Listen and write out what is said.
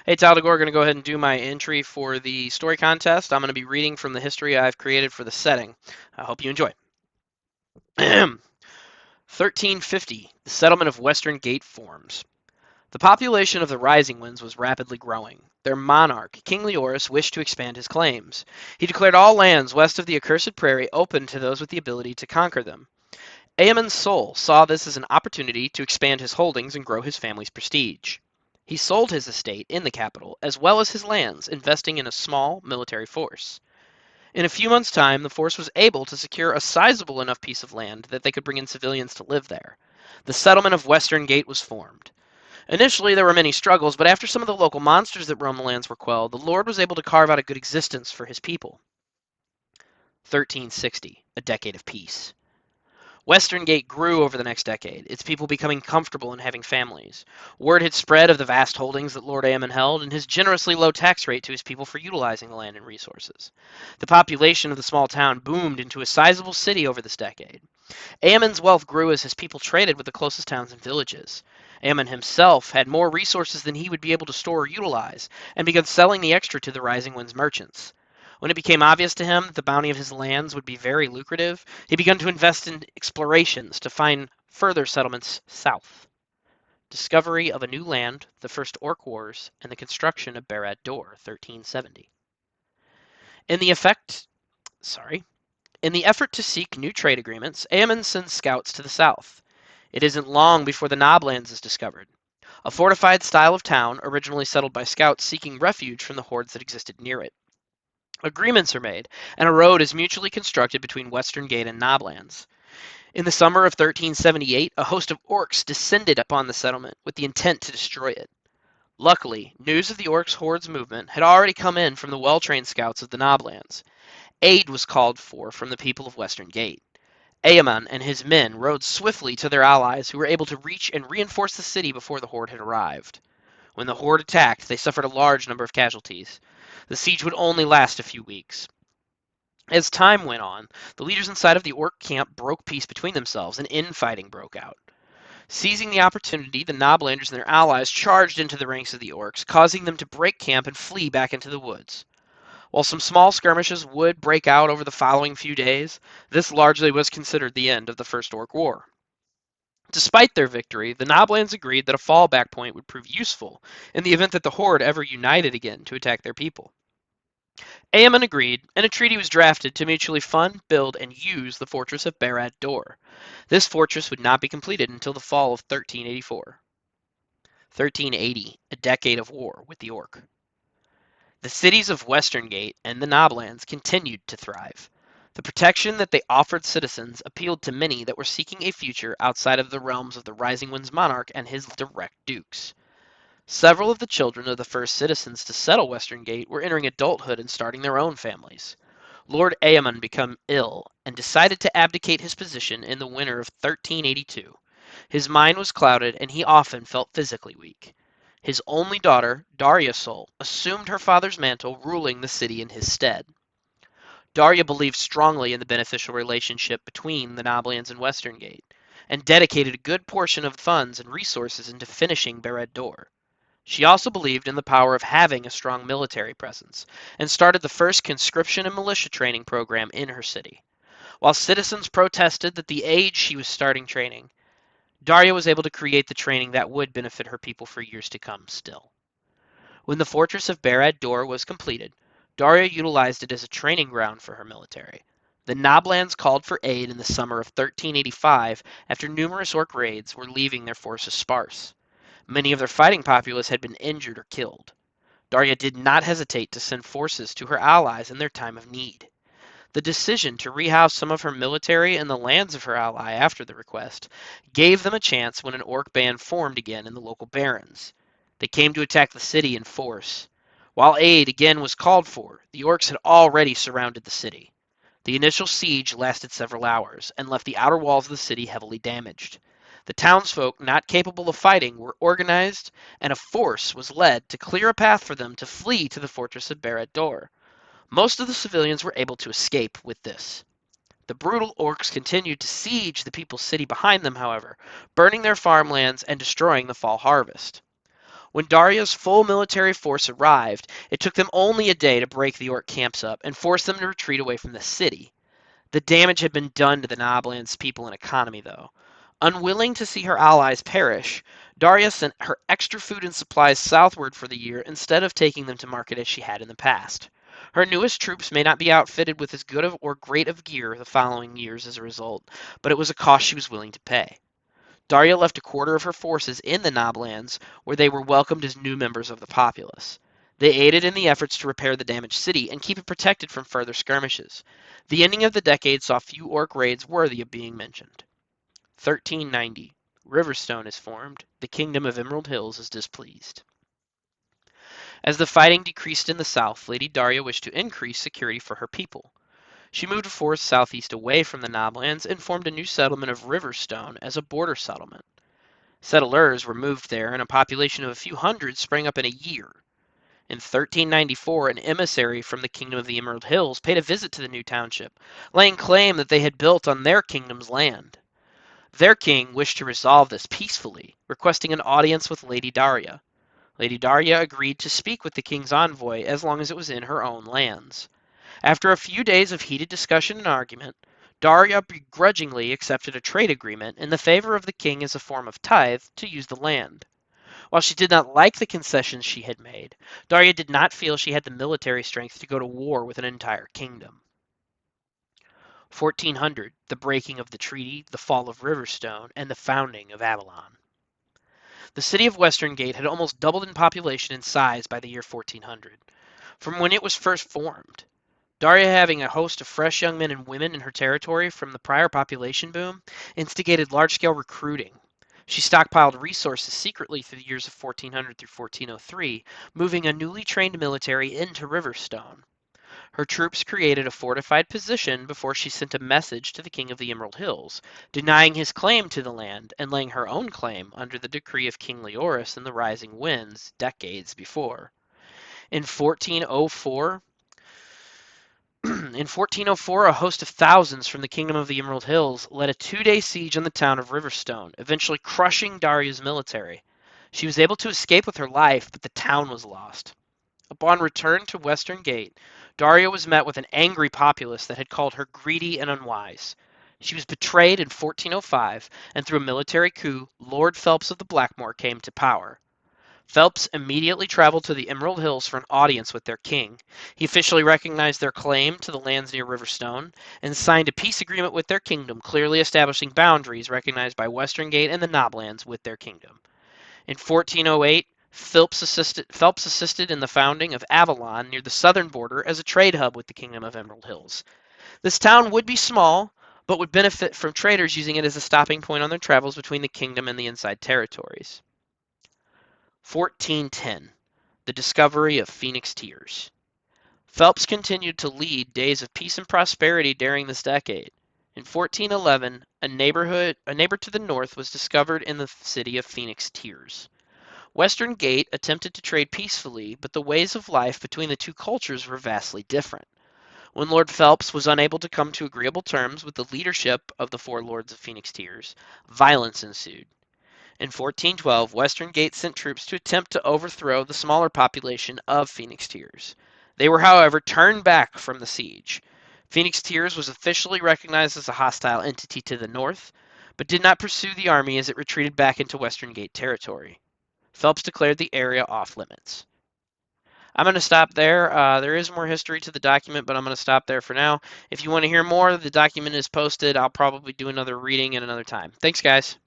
Hey, Tal Dagore, going to go ahead and do my entry for the story contest. I'm going to be reading from the history I've created for the setting. I hope you enjoy. 1350, the settlement of Western Gate forms. The population of the Rising Winds was rapidly growing. Their monarch, King Leoris, wished to expand his claims. He declared all lands west of the accursed prairie open to those with the ability to conquer them. Aemon's soul saw this as an opportunity to expand his holdings and grow his family's prestige. He sold his estate in the capital, as well as his lands, investing in a small military force. In a few months' time, the force was able to secure a sizable enough piece of land that they could bring in civilians to live there. The settlement of Western Gate was formed. Initially, there were many struggles, but after some of the local monsters that roamed the lands were quelled, the Lord was able to carve out a good existence for his people. 1360, a decade of peace. Western Gate grew over the next decade, its people becoming comfortable and having families. Word had spread of the vast holdings that Lord Aemon held and his generously low tax rate to his people for utilizing the land and resources. The population of the small town boomed into a sizable city over this decade. Aemon's wealth grew as his people traded with the closest towns and villages. Aemon himself had more resources than he would be able to store or utilize, and began selling the extra to the Rising Winds merchants. When it became obvious to him that the bounty of his lands would be very lucrative, he began to invest in explorations to find further settlements south. Discovery of a new land, the First Orc Wars, and the construction of Barad Dor, 1370. In the effect, sorry, In the effort to seek new trade agreements, Aemon sends scouts to the south. It isn't long before the Knoblands is discovered, a fortified style of town originally settled by scouts seeking refuge from the hordes that existed near it. Agreements are made, and a road is mutually constructed between Western Gate and Knoblands. In the summer of 1378, a host of orcs descended upon the settlement with the intent to destroy it. Luckily, news of the orcs' hordes movement had already come in from the well-trained scouts of the Knoblands. Aid was called for from the people of Western Gate. Aemon and his men rode swiftly to their allies, who were able to reach and reinforce the city before the horde had arrived. When the horde attacked, they suffered a large number of casualties. The siege would only last a few weeks. As time went on, the leaders inside of the orc camp broke peace between themselves, and infighting broke out. Seizing the opportunity, the Knoblanders and their allies charged into the ranks of the orcs, causing them to break camp and flee back into the woods. While some small skirmishes would break out over the following few days, this largely was considered the end of the First Orc War. Despite their victory, the Knoblands agreed that a fallback point would prove useful in the event that the Horde ever united again to attack their people. Aemon agreed, and a treaty was drafted to mutually fund, build, and use the fortress of Barad Dor. This fortress would not be completed until the fall of 1384. 1380, a decade of war with the Orc. The cities of Western Gate and the Knoblands continued to thrive. The protection that they offered citizens appealed to many that were seeking a future outside of the realms of the Rising Winds monarch and his direct dukes. Several of the children of the first citizens to settle Western Gate were entering adulthood and starting their own families. Lord Aemon became ill and decided to abdicate his position in the winter of 1382. His mind was clouded and he often felt physically weak. His only daughter, Darya Sol, assumed her father's mantle, ruling the city in his stead. Darya believed strongly in the beneficial relationship between the Knoblands and Western Gate, and dedicated a good portion of funds and resources into finishing Barad Dor. She also believed in the power of having a strong military presence, and started the first conscription and militia training program in her city. While citizens protested that the age she was starting training, Darya was able to create the training that would benefit her people for years to come still. When the fortress of Barad Dor was completed, Darya utilized it as a training ground for her military. The Knoblands called for aid in the summer of 1385 after numerous orc raids were leaving their forces sparse. Many of their fighting populace had been injured or killed. Darya did not hesitate to send forces to her allies in their time of need. The decision to rehouse some of her military in the lands of her ally after the request gave them a chance when an orc band formed again in the local barrens. They came to attack the city in force. While aid again was called for, the orcs had already surrounded the city. The initial siege lasted several hours and left the outer walls of the city heavily damaged. The townsfolk not capable of fighting were organized, and a force was led to clear a path for them to flee to the fortress of Barad Dor. Most of the civilians were able to escape with this. The brutal orcs continued to siege the people's city behind them, however, burning their farmlands and destroying the fall harvest. When Daria's full military force arrived, it took them only a day to break the Orc camps up and force them to retreat away from the city. The damage had been done to the Nobland's people and economy, though. Unwilling to see her allies perish, Daria sent her extra food and supplies southward for the year instead of taking them to market as she had in the past. Her newest troops may not be outfitted with as good of or great of gear the following years as a result, but it was a cost she was willing to pay. Daria left a quarter of her forces in the Noblands, where they were welcomed as new members of the populace. They aided in the efforts to repair the damaged city and keep it protected from further skirmishes. The ending of the decade saw few Orc raids worthy of being mentioned. 1390. Riverstone is formed. The Kingdom of Emerald Hills is displeased. As the fighting decreased in the south, Lady Daria wished to increase security for her people. She moved a force southeast away from the Noblands and formed a new settlement of Riverstone as a border settlement. Settlers were moved there, and a population of a few hundred sprang up in a year. In 1394, an emissary from the Kingdom of the Emerald Hills paid a visit to the new township, laying claim that they had built on their kingdom's land. Their king wished to resolve this peacefully, requesting an audience with Lady Daria. Lady Daria agreed to speak with the king's envoy as long as it was in her own lands. After a few days of heated discussion and argument, Daria begrudgingly accepted a trade agreement in the favor of the king as a form of tithe to use the land. While she did not like the concessions she had made, Daria did not feel she had the military strength to go to war with an entire kingdom. 1400, the breaking of the treaty, the fall of Riverstone, and the founding of Avalon. The city of Western Gate had almost doubled in population and size by the year 1400, from when it was first formed. Daria, having a host of fresh young men and women in her territory from the prior population boom, instigated large-scale recruiting. She stockpiled resources secretly through the years of 1400 through 1403, moving a newly trained military into Riverstone. Her troops created a fortified position before she sent a message to the King of the Emerald Hills, denying his claim to the land and laying her own claim under the decree of King Leoris and the Rising Winds decades before. In 1404, In 1404, a host of thousands from the Kingdom of the Emerald Hills led a 2-day siege on the town of Riverstone, eventually crushing Daria's military. She was able to escape with her life, but the town was lost. Upon return to Western Gate, Daria was met with an angry populace that had called her greedy and unwise. She was betrayed in 1405, and through a military coup, Lord Phelps of the Blackmoor came to power. Phelps immediately traveled to the Emerald Hills for an audience with their king. He officially recognized their claim to the lands near Riverstone and signed a peace agreement with their kingdom, clearly establishing boundaries recognized by Western Gate and the Noblands with their kingdom. In 1408, Phelps assisted in the founding of Avalon near the southern border as a trade hub with the Kingdom of Emerald Hills. This town would be small, but would benefit from traders using it as a stopping point on their travels between the kingdom and the inside territories. 1410, the discovery of Phoenix Tears. Phelps continued to lead days of peace and prosperity during this decade. In 1411, a neighbor to the north was discovered in the city of Phoenix Tears. Western Gate attempted to trade peacefully, but the ways of life between the two cultures were vastly different. When Lord Phelps was unable to come to agreeable terms with the leadership of the four lords of Phoenix Tears, violence ensued. In 1412, Western Gate sent troops to attempt to overthrow the smaller population of Phoenix Tears. They were, however, turned back from the siege. Phoenix Tears was officially recognized as a hostile entity to the north, but did not pursue the army as it retreated back into Western Gate territory. Phelps declared the area off limits. I'm going to stop there. There is more history to the document, but I'm going to stop there for now. If you want to hear more, the document is posted. I'll probably do another reading at another time. Thanks, guys.